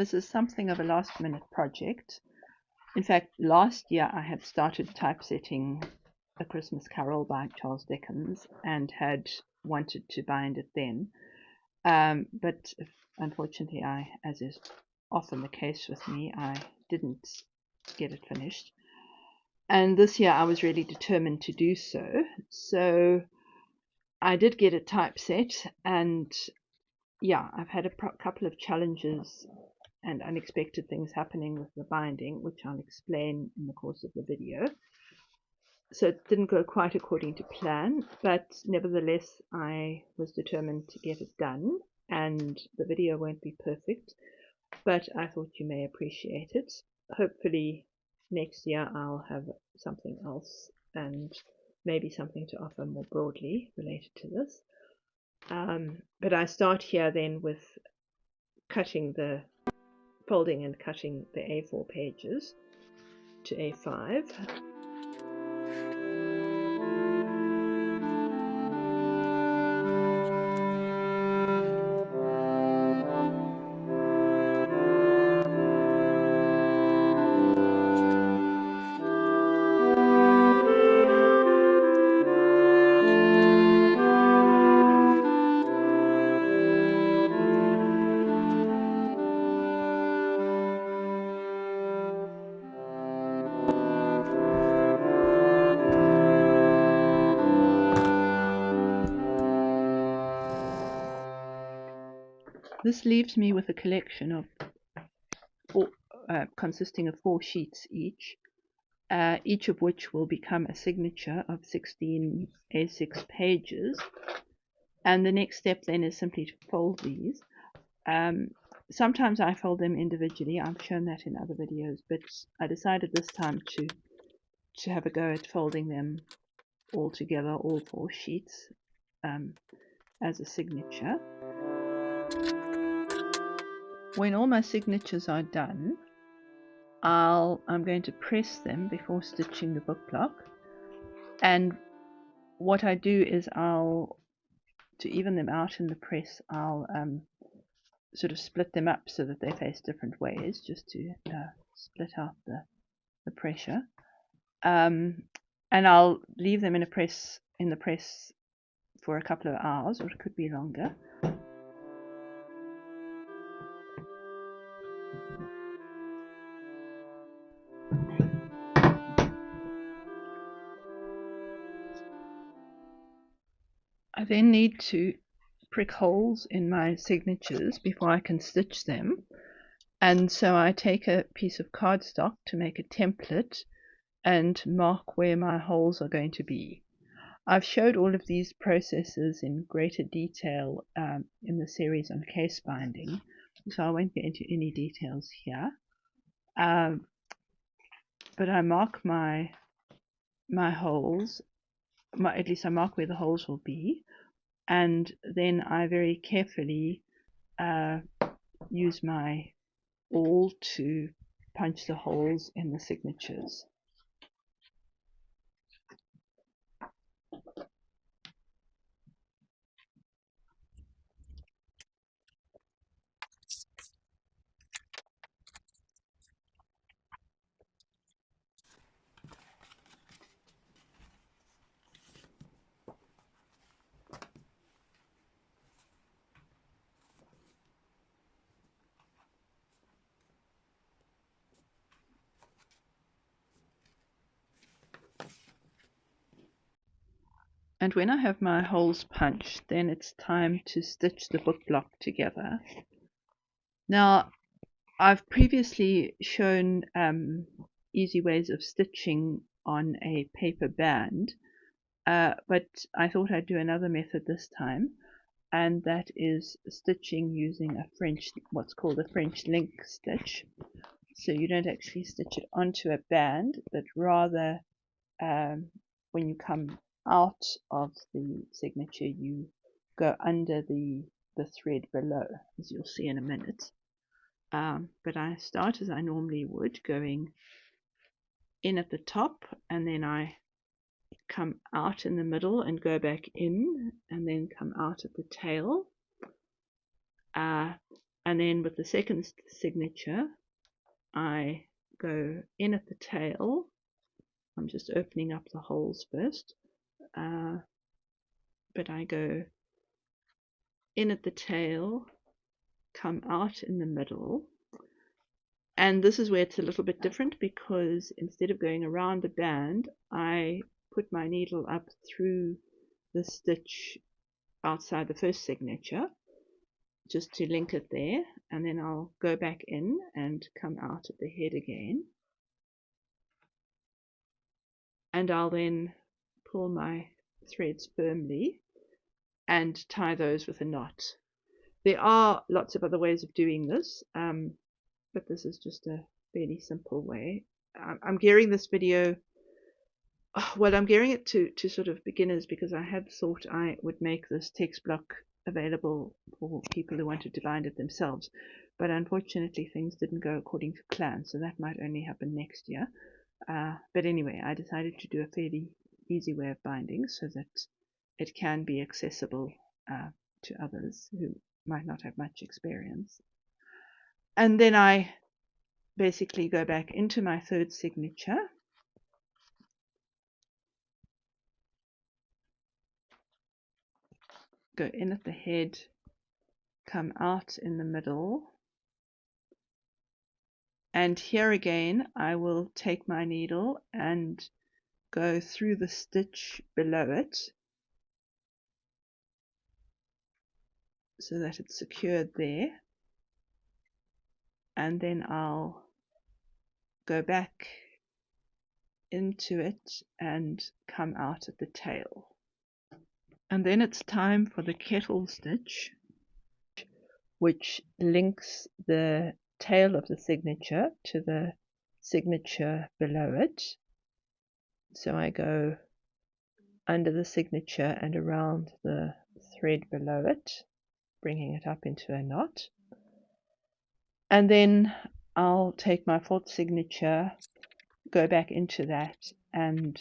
This is something of a last-minute project. In fact, last year I had started typesetting A Christmas Carol by Charles Dickens and had wanted to bind it then. But unfortunately, as is often the case with me, I didn't get it finished. And this year I was really determined to do so. So I did get it typeset, and yeah, I've had a couple of challenges and unexpected things happening with the binding, which I'll explain in the course of the video. So it didn't go quite according to plan, but nevertheless I was determined to get it done, and the video won't be perfect, but I thought you may appreciate it. Hopefully next year I'll have something else and maybe something to offer more broadly related to this. But I start here then with folding and cutting the A4 pages to A5. This leaves me with a collection of consisting of 4 sheets each of which will become a signature of 16 A6 pages. And the next step then is simply to fold these. Sometimes I fold them individually. I've shown that in other videos, but I decided this time to have a go at folding them all together, all 4 sheets, as a signature. When all my signatures are done, I'm going to press them before stitching the book block. And what I do is to even them out in the press, I'll sort of split them up so that they face different ways, just to split out the pressure. And I'll leave them in the press for a couple of hours, or it could be longer. I then need to prick holes in my signatures before I can stitch them, and so I take a piece of cardstock to make a template and mark where my holes are going to be. I've showed all of these processes in greater detail in the series on case binding, so I won't get into any details here. But I mark my holes, at least I mark where the holes will be, and then I very carefully use my awl to punch the holes in the signatures. And when I have my holes punched, then it's time to stitch the book block together. Now, I've previously shown easy ways of stitching on a paper band, but I thought I'd do another method this time, and that is stitching using what's called a French link stitch. So you don't actually stitch it onto a band, but rather when you come out of the signature, you go under the thread below, as you'll see in a minute. But I start as I normally would, going in at the top, and then I come out in the middle and go back in, and then come out at the tail. And then with the second signature, I go in at the tail. I'm just opening up the holes first, but I go in at the tail, come out in the middle. And this is where it's a little bit different, because instead of going around the band, I put my needle up through the stitch outside the first signature, just to link it there, and then I'll go back in and come out at the head again. And I'll then pull my threads firmly and tie those with a knot. There are lots of other ways of doing this, but this is just a fairly simple way. I'm gearing this video, well, I'm gearing it to sort of beginners, because I had thought I would make this text block available for people who wanted to bind it themselves, but unfortunately things didn't go according to plan, so that might only happen next year. But anyway, I decided to do a fairly easy way of binding so that it can be accessible to others who might not have much experience. And then I basically go back into my third signature, go in at the head, come out in the middle, and here again I will take my needle and go through the stitch below it so that it's secured there, and then I'll go back into it and come out at the tail. And then it's time for the kettle stitch, which links the tail of the signature to the signature below it. So I go under the signature and around the thread below it, bringing it up into a knot. And then I'll take my fourth signature, go back into that, and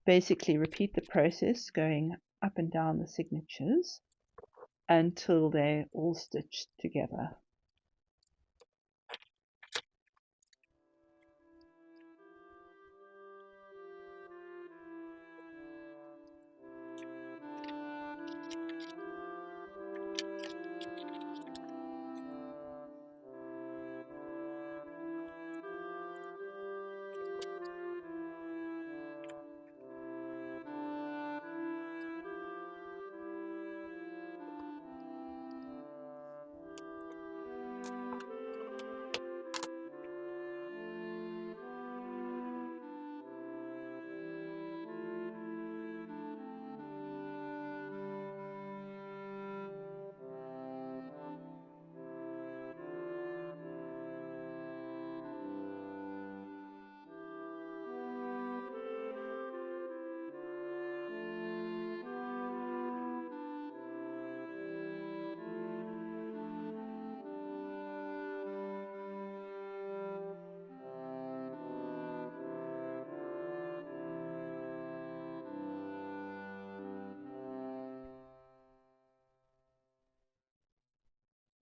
basically repeat the process, going up and down the signatures until they're all stitched together.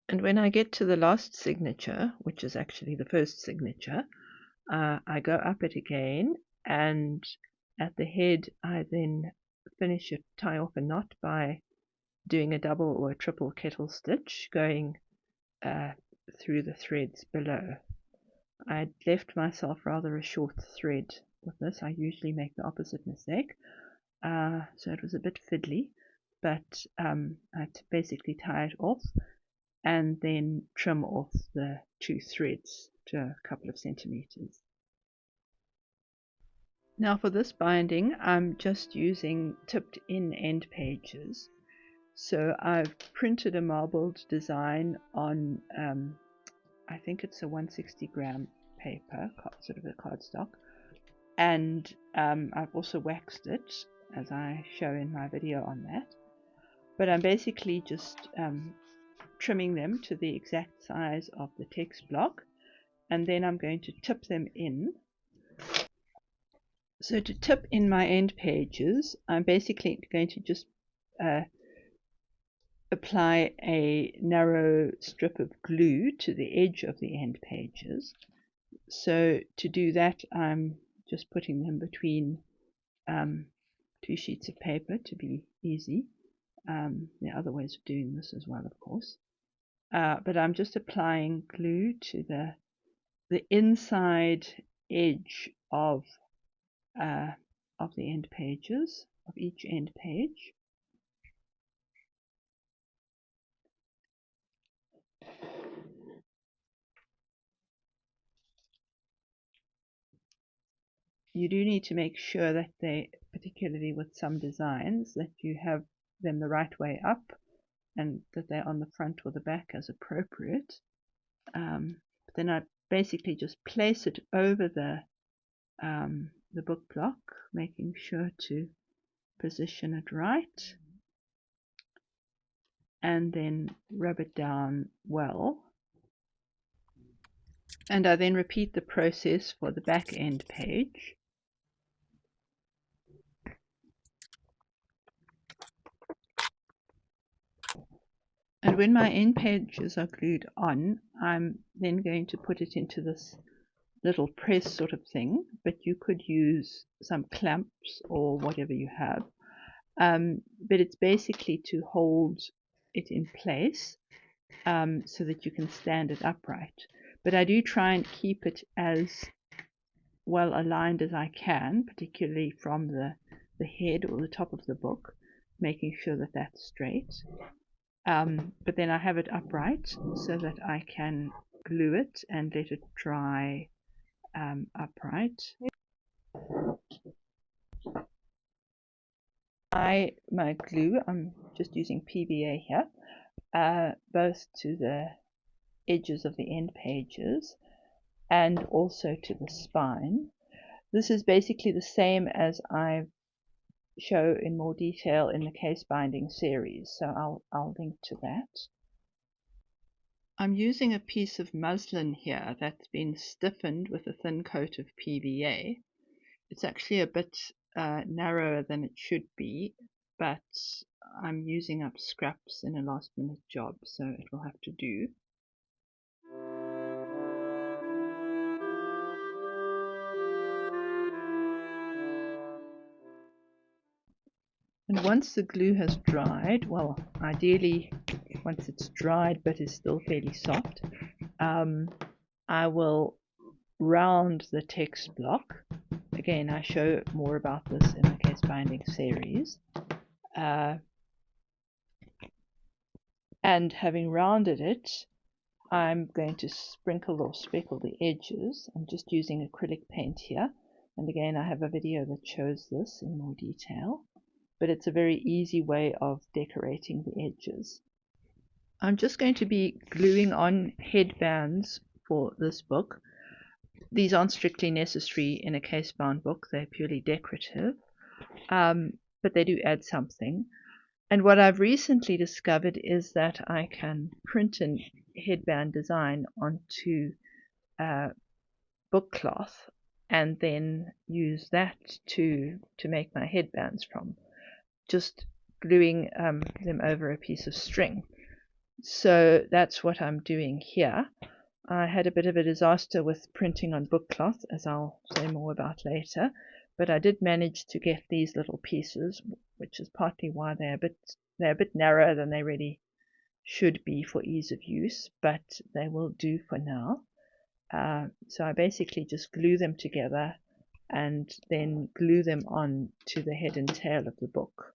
And when I get to the last signature, which is actually the first signature, I go up it again, and at the head I then finish it, tie off a knot by doing a double or a triple kettle stitch, going through the threads below. I'd left myself rather a short thread with this. I usually make the opposite mistake, so it was a bit fiddly, but I had to basically tie it off and then trim off the two threads to a couple of centimeters. Now for this binding, I'm just using tipped in end pages. So I've printed a marbled design on, I think it's a 160 gram paper, sort of a cardstock, and I've also waxed it, as I show in my video on that. But I'm basically just trimming them to the exact size of the text block, and then I'm going to tip them in. So to tip in my end pages, I'm basically going to just apply a narrow strip of glue to the edge of the end pages. So to do that, I'm just putting them between two sheets of paper to be easy. There are other ways of doing this as well, of course. But I'm just applying glue to the inside edge of the end pages, of each end page. You do need to make sure that they, particularly with some designs, that you have them the right way up and that they're on the front or the back as appropriate. But then I basically just place it over the book block, making sure to position it right, and then rub it down well. And I then repeat the process for the back end page. And when my end pages are glued on, I'm then going to put it into this little press sort of thing, but you could use some clamps or whatever you have. But it's basically to hold it in place so that you can stand it upright. But I do try and keep it as well aligned as I can, particularly from the head or the top of the book, making sure that that's straight. But then I have it upright so that I can glue it and let it dry upright. My glue, I'm just using PVA here, both to the edges of the end pages and also to the spine. This is basically the same as I show in more detail in the case binding series, so I'll link to that. I'm using a piece of muslin here that's been stiffened with a thin coat of PVA. It's actually a bit narrower than it should be, but I'm using up scraps in a last minute job, so it will have to do. And once the glue has dried, well, ideally once it's dried but is still fairly soft, I will round the text block. Again, I show more about this in the case binding series. And having rounded it, I'm going to sprinkle or speckle the edges. I'm just using acrylic paint here. And again, I have a video that shows this in more detail. But it's a very easy way of decorating the edges. I'm just going to be gluing on headbands for this book. These aren't strictly necessary in a case-bound book, they're purely decorative, but they do add something. And what I've recently discovered is that I can print a headband design onto book cloth and then use that to make my headbands from, just gluing them over a piece of string. So that's what I'm doing here. I had a bit of a disaster with printing on book cloth, as I'll say more about later, but I did manage to get these little pieces, which is partly why they're a bit narrower than they really should be for ease of use, but they will do for now. So I basically just glue them together and then glue them on to the head and tail of the book.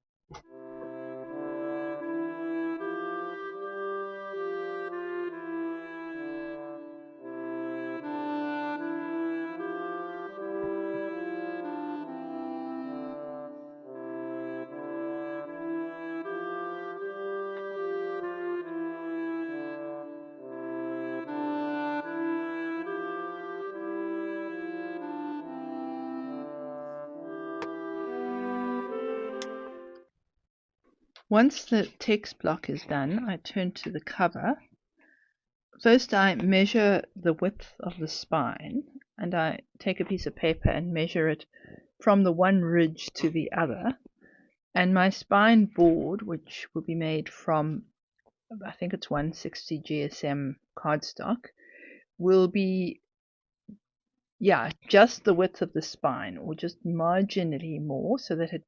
Once the text block is done, I turn to the cover. First I measure the width of the spine, and I take a piece of paper and measure it from the one ridge to the other. And my spine board, which will be made from I think it's 160 GSM cardstock, will be, yeah, just the width of the spine, or just marginally more, so that it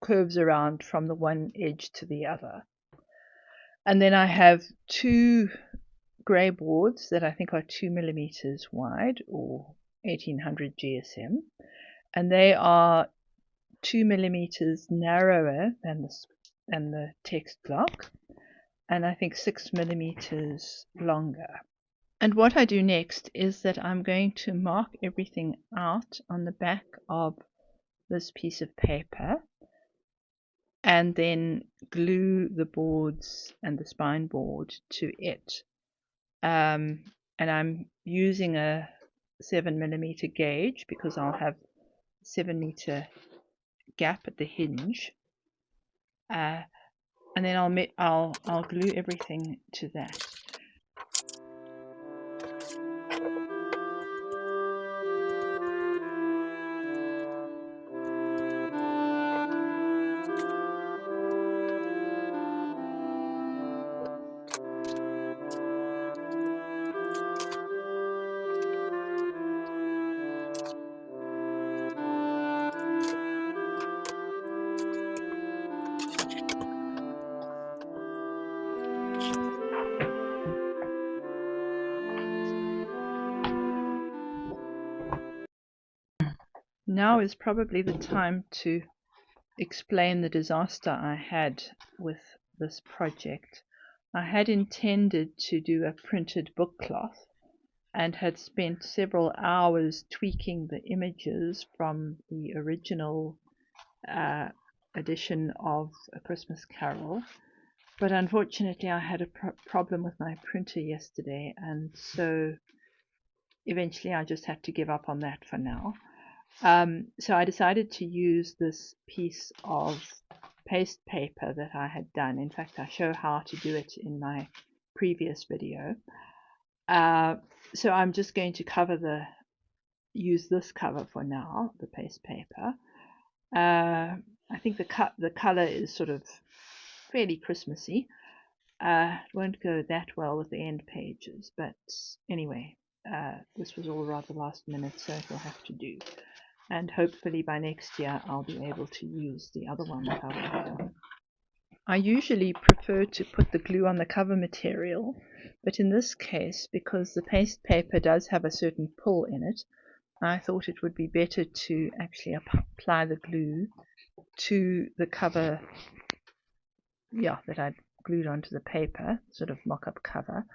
curves around from the one edge to the other. And then I have two grey boards that I think are 2 millimeters wide, or 1800 GSM, and they are 2 millimeters narrower than the text block, and I think 6 millimeters longer. And what I do next is that I'm going to mark everything out on the back of this piece of paper, and then glue the boards and the spine board to it. And I'm using a 7 millimeter gauge because I'll have 7 meter gap at the hinge, and then I'll glue everything to that. Now is probably the time to explain the disaster I had with this project. I had intended to do a printed book cloth and had spent several hours tweaking the images from the original edition of A Christmas Carol, but unfortunately I had a problem with my printer yesterday, and so eventually I just had to give up on that for now. So I decided to use this piece of paste paper that I had done. In fact, I show how to do it in my previous video. So I'm just going to use this cover for now, the paste paper. I think the color is sort of fairly Christmassy. It won't go that well with the end pages, but anyway, this was all rather last minute, so it will have to do. And hopefully by next year I'll be able to use the other one that I've done. I usually prefer to put the glue on the cover material, but in this case, because the paste paper does have a certain pull in it, I thought it would be better to actually apply the glue to the cover, that I'd glued onto the paper, sort of mock-up cover.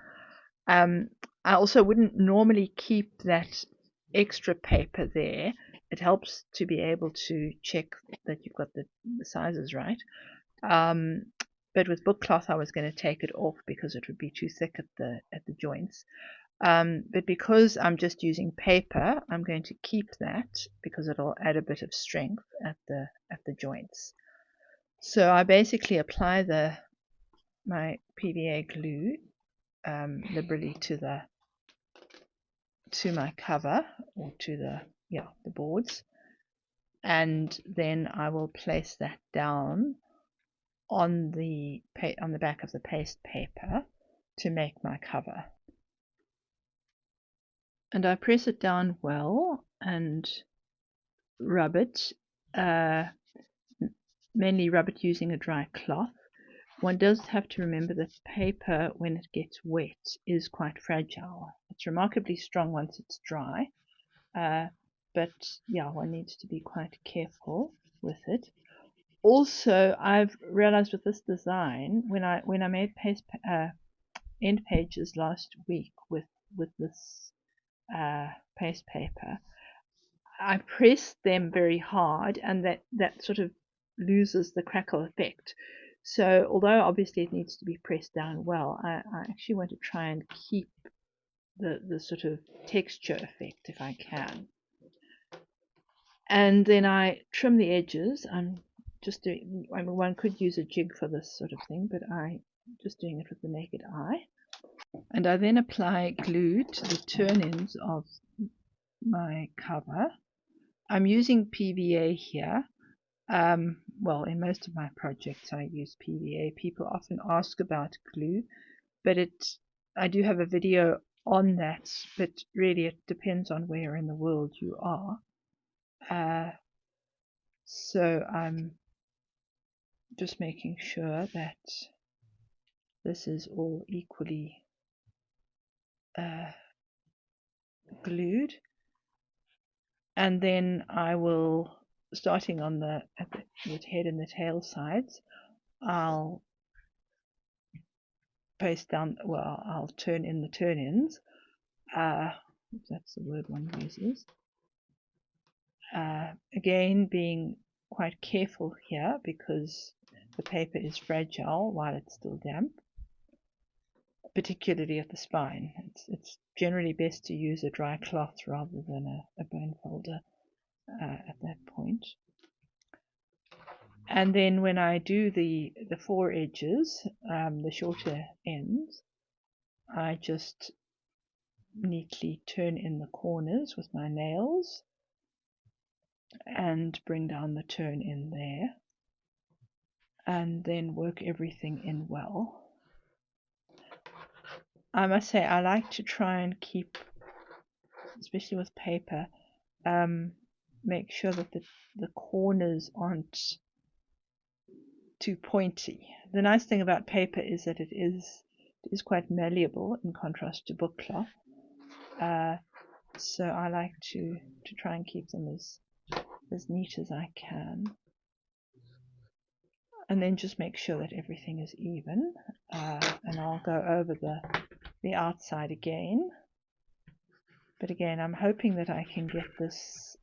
I also wouldn't normally keep that extra paper there. It helps to be able to check that you've got the sizes right. But with book cloth I was going to take it off because it would be too thick at the joints. But because I'm just using paper, I'm going to keep that because it'll add a bit of strength at the joints. So I basically apply my PVA glue liberally to my cover, or to the boards, and then I will place that down on the back of the paste paper to make my cover. And I press it down well and rub it, mainly rub it using a dry cloth. One does have to remember that paper, when it gets wet, is quite fragile. It's remarkably strong once it's dry, but yeah, one needs to be quite careful with it. Also, I've realized with this design, when I made end pages last week with this paste paper, I pressed them very hard, and that sort of loses the crackle effect. So although obviously it needs to be pressed down well, I actually want to try and keep the sort of texture effect if I can. And then I trim the edges. I'm just doing, I mean, one could use a jig for this sort of thing, but I'm just doing it with the naked eye. And I then apply glue to the turn-ins of my cover. I'm using PVA here. Well, in most of my projects I use PVA. People often ask about glue, but I do have a video on that, but really it depends on where in the world you are. So I'm just making sure that this is all equally glued, and then I will, starting on the head and the tail sides, I'll paste down, well, I'll turn in the turn-ins, if that's the word one uses. Again, being quite careful here because the paper is fragile while it's still damp, particularly at the spine. It's generally best to use a dry cloth rather than a bone folder at that point. And then when I do the four edges, the shorter ends, I just neatly turn in the corners with my nails and bring down the turn in there, and then work everything in well. I must say I like to try and keep, especially with paper, make sure that the corners aren't too pointy. The nice thing about paper is that it is quite malleable in contrast to book cloth. So I like to try and keep them as neat as I can. And then just make sure that everything is even. And I'll go over the outside again. But again, I'm hoping that I can get this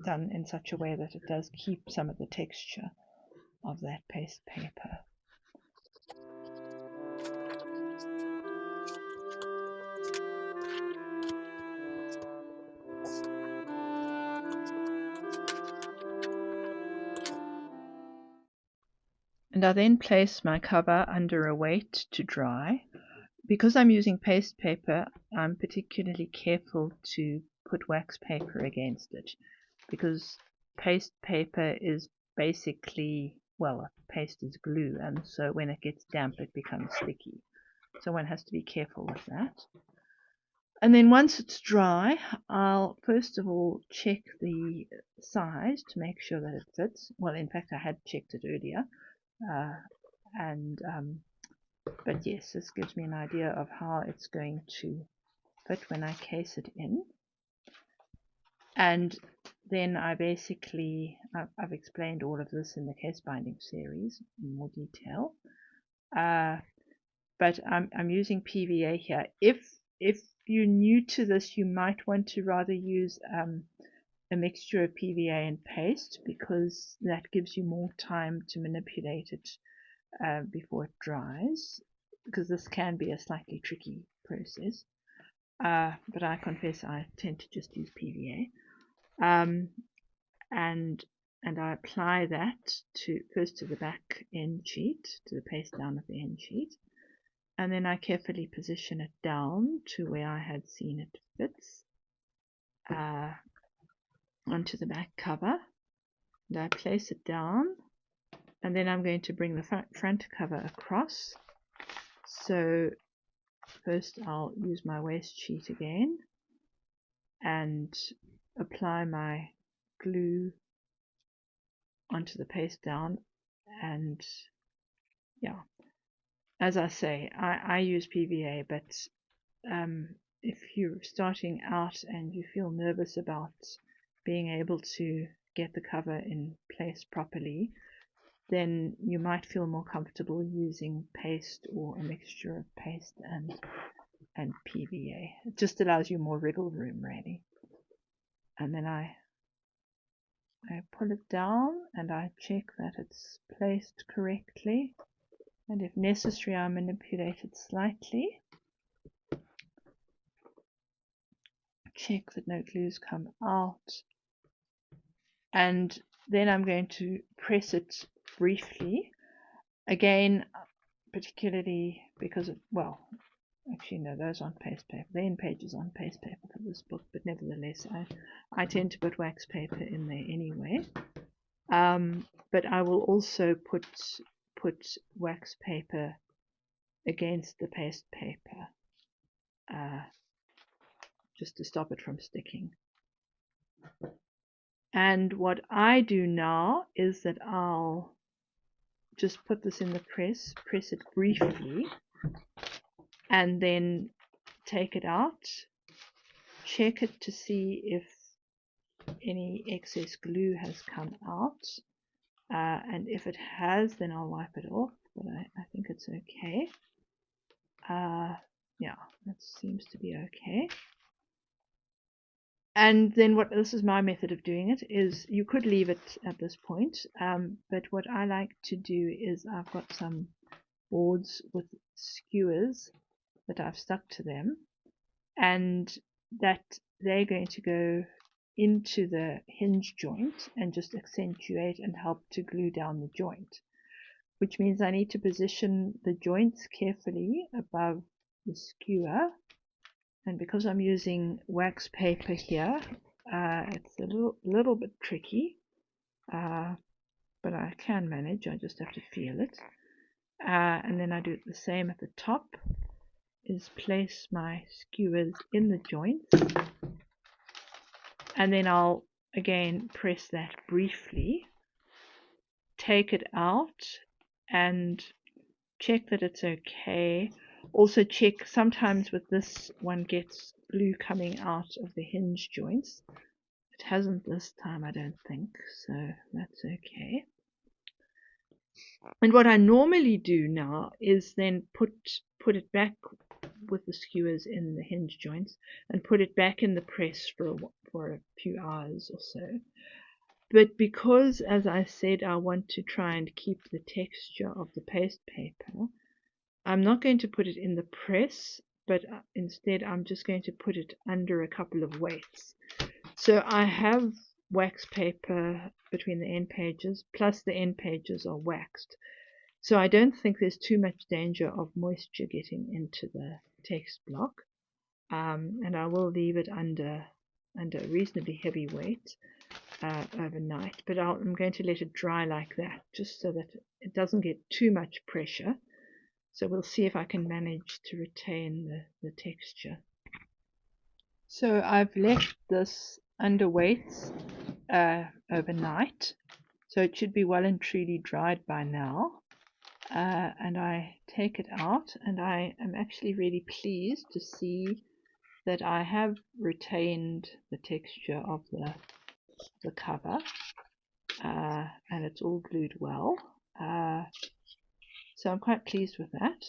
done in such a way that it does keep some of the texture of that paste paper. And I then place my cover under a weight to dry. Because I'm using paste paper, I'm particularly careful to put wax paper against it, because paste paper is basically, well, paste is glue, and so when it gets damp it becomes sticky. So one has to be careful with that. And then once it's dry, I'll first of all check the size to make sure that it fits. Well, in fact, I had checked it earlier. But yes, this gives me an idea of how it's going to fit when I case it in. And then I've explained all of this in the case binding series in more detail. But I'm using PVA here. If you're new to this, you might want to rather use a mixture of PVA and paste, because that gives you more time to manipulate it before it dries, because this can be a slightly tricky process. But I confess I tend to just use PVA. And I apply that first to the back end sheet, to the paste down of the end sheet, and then I carefully position it down to where I had seen it fits onto the back cover, and I place it down, and then I'm going to bring the front cover across. So first I'll use my waste sheet again and apply my glue onto the paste down. And yeah, as I say, I use PVA, but if you're starting out and you feel nervous about being able to get the cover in place properly, then you might feel more comfortable using paste or a mixture of paste and PVA. It just allows you more wriggle room, really. And then I pull it down and I check that it's placed correctly, and if necessary I manipulate it slightly, check that no glues come out, and then I'm going to press it briefly again, particularly because of, well, actually no, those aren't paste paper, the end page is on paste paper for this book, but nevertheless I tend to put wax paper in there anyway. but I will also put wax paper against the paste paper just to stop it from sticking. And what I do now is that I'll just put this in the press it briefly, and then take it out, check it to see if any excess glue has come out, and if it has, then I'll wipe it off, but I think it's okay. Yeah, that seems to be okay. And then this is my method of doing it, is you could leave it at this point, but what I like to do is I've got some boards with skewers that I've stuck to them, and that they're going to go into the hinge joint and just accentuate and help to glue down the joint, which means I need to position the joints carefully above the skewer. And because I'm using wax paper here, it's a little bit tricky, but I can manage. I just have to feel it. And then I do the same at the top, is place my skewers in the joints, and then I'll again press that briefly, take it out and check that it's okay. Also check, sometimes with this one gets glue coming out of the hinge joints. It hasn't this time, I don't think, so that's okay. And what I normally do now is then put it back with the skewers in the hinge joints and put it back in the press for a few hours or so. But because, as I said, I want to try and keep the texture of the paste paper, I'm not going to put it in the press, but instead I'm just going to put it under a couple of weights. So I have wax paper between the end pages, plus the end pages are waxed. So I don't think there's too much danger of moisture getting into the text block. And I will leave it under a reasonably heavy weight overnight, but I'm going to let it dry like that, just so that it doesn't get too much pressure. So we'll see if I can manage to retain the texture. So I've left this under weights overnight, so it should be well and truly dried by now. And I take it out, and I am actually really pleased to see that I have retained the texture of the cover, and it's all glued well. So I'm quite pleased with that.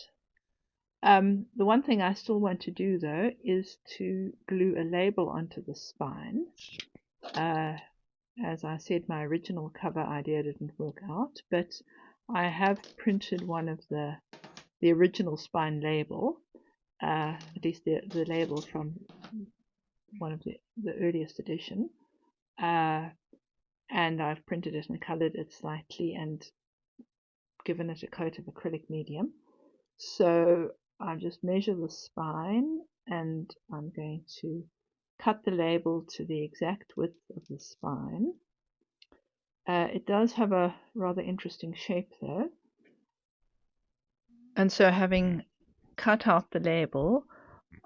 The one thing I still want to do, though, is to glue a label onto the spine. As I said, my original cover idea didn't work out, but I have printed one of the original spine label, at least the label from one of the earliest edition, and I've printed it and colored it slightly and given it a coat of acrylic medium. So I just measure the spine, and I'm going to cut the label to the exact width of the spine. It does have a rather interesting shape though, and so having cut out the label,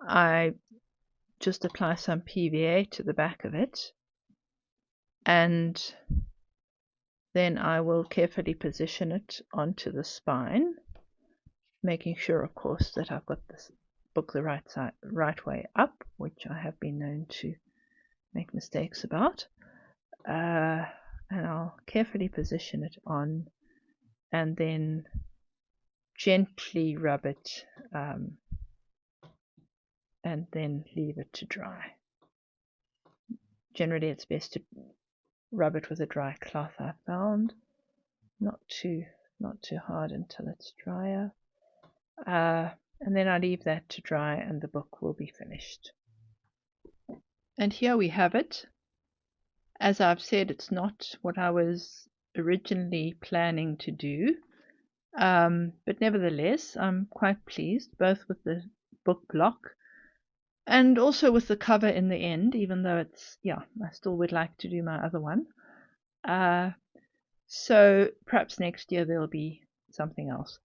I just apply some PVA to the back of it, and then I will carefully position it onto the spine, making sure, of course, that I've got this book the right way up, which I have been known to make mistakes about. And I'll carefully position it on, and then gently rub it, and then leave it to dry. Generally, it's best to rub it with a dry cloth, I found, not too hard until it's drier. And then I leave that to dry, and the book will be finished. And here we have it. As I've said, it's not what I was originally planning to do, but nevertheless I'm quite pleased, both with the book block and also with the cover in the end, even though it's, I still would like to do my other one. So perhaps next year there'll be something else.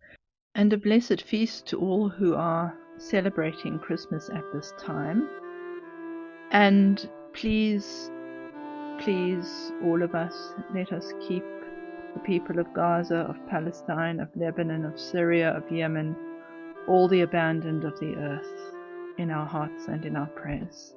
And a blessed feast to all who are celebrating Christmas at this time. And please, all of us, let us keep the people of Gaza, of Palestine, of Lebanon, of Syria, of Yemen, all the abandoned of the earth, in our hearts and in our prayers.